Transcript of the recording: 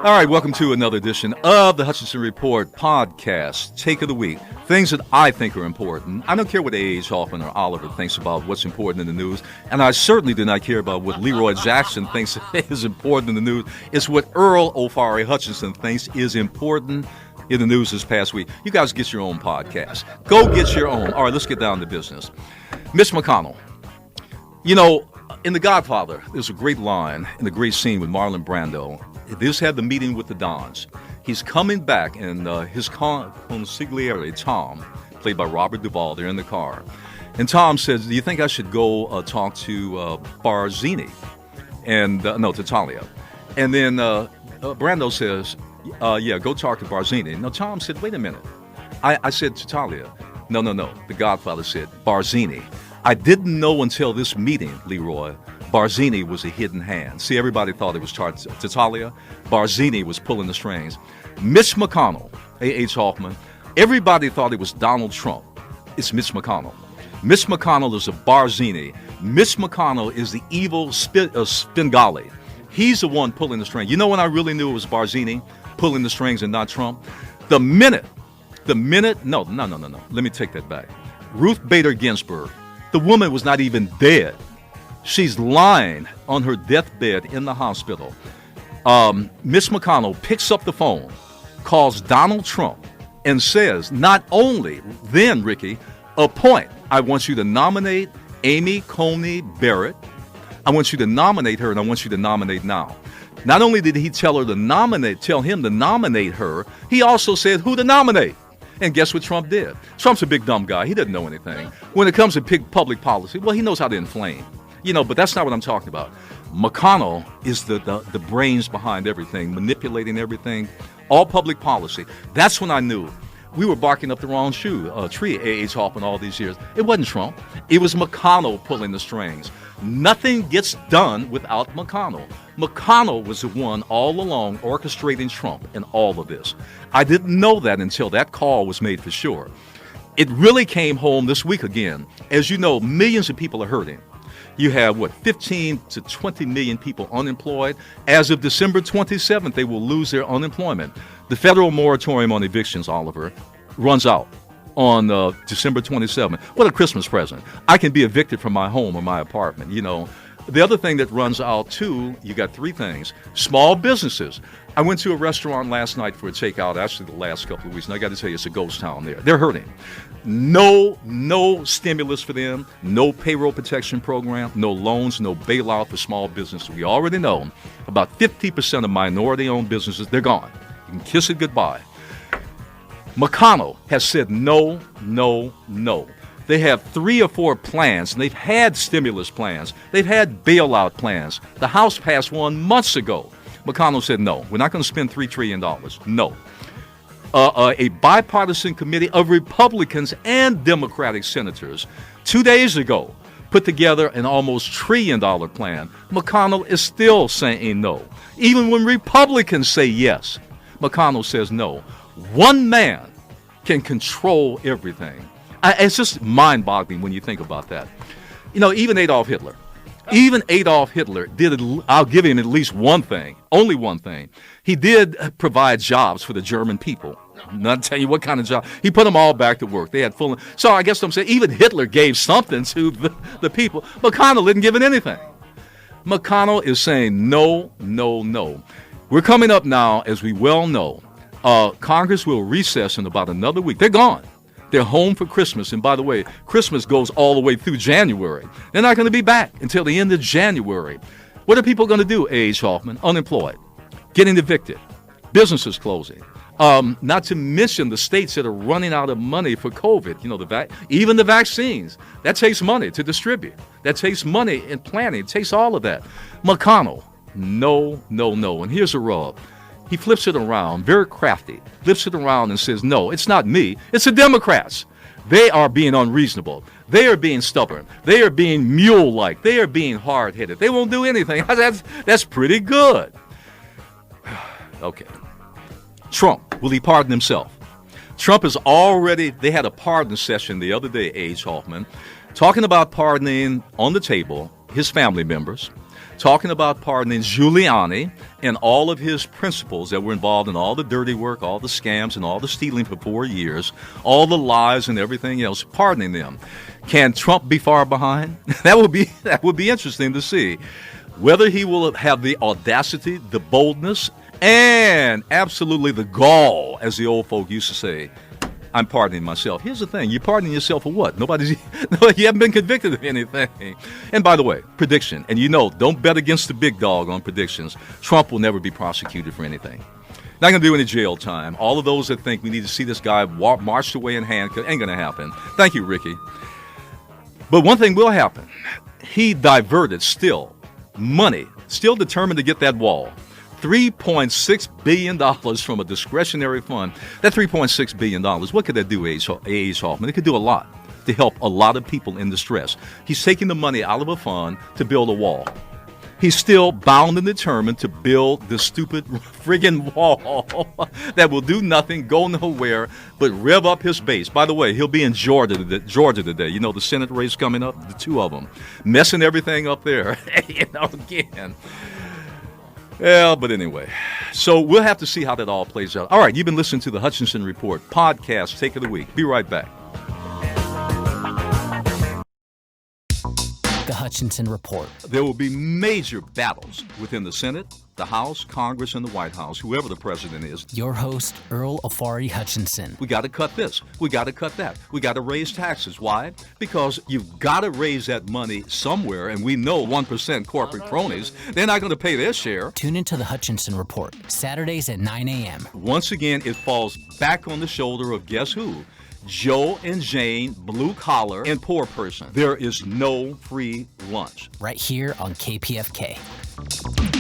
All right, welcome to another edition of the Hutchinson Report podcast, Take of the Week. Things that I think are important. I don't care what A.H. Hoffman or Oliver thinks about what's important in the news, and I certainly do not care about what Leroy Jackson thinks is important in the news. It's what Earl O'Farrill Hutchinson thinks is important in the news this past week. You guys get your own podcast. Go get your own. All right, let's get down to business. Mitch McConnell. You know, in The Godfather, there's a great line in the great scene with Marlon Brando. This had the meeting with the Dons. He's coming back, and his consigliere, Tom, played by Robert Duvall, they're in the car. And Tom says, do you think I should go talk to Barzini? And, no, to Talia. And then Brando says, yeah, go talk to Barzini. Now, Tom said, wait a minute. I said to Talia. No. The Godfather said, Barzini. I didn't know until this meeting, Leroy, Barzini was a hidden hand. See, everybody thought it was Talia. Barzini was pulling the strings. Mitch McConnell, A.H. Hoffman, everybody thought it was Donald Trump. It's Mitch McConnell. Mitch McConnell is a Barzini. Mitch McConnell is the evil Svengali. He's the one pulling the string. You know when I really knew it was Barzini pulling the strings and not Trump? No. Let me take that back. Ruth Bader Ginsburg. The woman was not even dead. She's lying on her deathbed in the hospital. Mitch McConnell picks up the phone, calls Donald Trump, and says, not only then, Ricky, appoint. I want you to nominate Amy Coney Barrett. I want you to nominate her, and I want you to nominate now. Not only did he tell him to nominate her, he also said who to nominate. And guess what Trump did? Trump's a big dumb guy. He doesn't know anything. When it comes to public policy, well, he knows how to inflame. You know, but that's not what I'm talking about. McConnell is the brains behind everything, manipulating everything, all public policy. That's when I knew we were barking up the wrong tree, A.H. Hoffman, all these years. It wasn't Trump. It was McConnell pulling the strings. Nothing gets done without McConnell. McConnell was the one all along orchestrating Trump in all of this. I didn't know that until that call was made for sure. It really came home this week again. As you know, millions of people are hurting. You have, 15 to 20 million people unemployed. As of December 27th, they will lose their unemployment. The federal moratorium on evictions, Oliver, runs out on December 27th. What a Christmas present. I can be evicted from my home or my apartment, you know. The other thing that runs out, too, you got three things. Small businesses. I went to a restaurant last night for a takeout, actually the last couple of weeks, and I got to tell you, it's a ghost town there. They're hurting. No stimulus for them, no payroll protection program, no loans, no bailout for small businesses. We already know about 50% of minority-owned businesses, they're gone. You can kiss it goodbye. McConnell has said no. They have 3 or 4 plans, and they've had stimulus plans. They've had bailout plans. The House passed one months ago. McConnell said, no, we're not going to spend $3 trillion. No. A bipartisan committee of Republicans and Democratic senators 2 days ago put together an almost $1 trillion plan. McConnell is still saying no. Even when Republicans say yes, McConnell says no. One man can control everything. It's just mind-boggling when you think about that. You know, even Adolf Hitler did, I'll give him at least one thing, only one thing. He did provide jobs for the German people. I'm not telling you what kind of job. He put them all back to work. They had full. So I guess I'm saying even Hitler gave something to the people. McConnell didn't give it anything. McConnell is saying no. We're coming up now, as we well know. Congress will recess in about another week. They're gone. They're home for Christmas. And by the way, Christmas goes all the way through January. They're not going to be back until the end of January. What are people going to do, A.H. Hoffman? Unemployed, getting evicted, businesses closing. Not to mention the states that are running out of money for COVID. You know, even the vaccines. That takes money to distribute. That takes money in planning. It takes all of that. McConnell, no. And here's the rub. He flips it around, very crafty, flips it around and says, no, it's not me, it's the Democrats. They are being unreasonable. They are being stubborn. They are being mule-like. They are being hard-headed. They won't do anything. That's pretty good. Okay. Trump, will he pardon himself? Trump is already, they had a pardon session the other day, A.H. Hoffman, talking about pardoning on the table his family members, talking about pardoning Giuliani and all of his principals that were involved in all the dirty work, all the scams, and all the stealing for 4 years, all the lies and everything else, pardoning them. Can Trump be far behind? That would be interesting to see. Whether he will have the audacity, the boldness, and absolutely the gall, as the old folk used to say. I'm pardoning myself. Here's the thing. You're pardoning yourself for what? You haven't been convicted of anything. And by the way, prediction. And don't bet against the big dog on predictions. Trump will never be prosecuted for anything. Not going to do any jail time. All of those that think we need to see this guy marched away in handcuffs, ain't going to happen. Thank you, Ricky. But one thing will happen. He diverted money, still determined to get that wall. $3.6 billion from a discretionary fund. That $3.6 billion, what could that do, A.H. Hoffman? It could do a lot to help a lot of people in distress. He's taking the money out of a fund to build a wall. He's still bound and determined to build the stupid friggin' wall that will do nothing, go nowhere, but rev up his base. By the way, he'll be in Georgia today. The Senate race coming up, the two of them, messing everything up there. Again. Yeah, but anyway, so we'll have to see how that all plays out. All right, you've been listening to the Hutchinson Report podcast, Take of the Week. Be right back. The Hutchinson Report. There will be major battles within the Senate, the House, Congress, and the White House, whoever the president is. Your host, Earl Afari Hutchinson. We got to cut this. We got to cut that. We got to raise taxes. Why? Because you've got to raise that money somewhere, and we know 1% corporate cronies, they're not going to pay their share. Tune into the Hutchinson Report, Saturdays at 9 a.m. Once again, it falls back on the shoulder of guess who? Joe and Jane, blue collar and poor person. There is no free lunch. Right here on KPFK.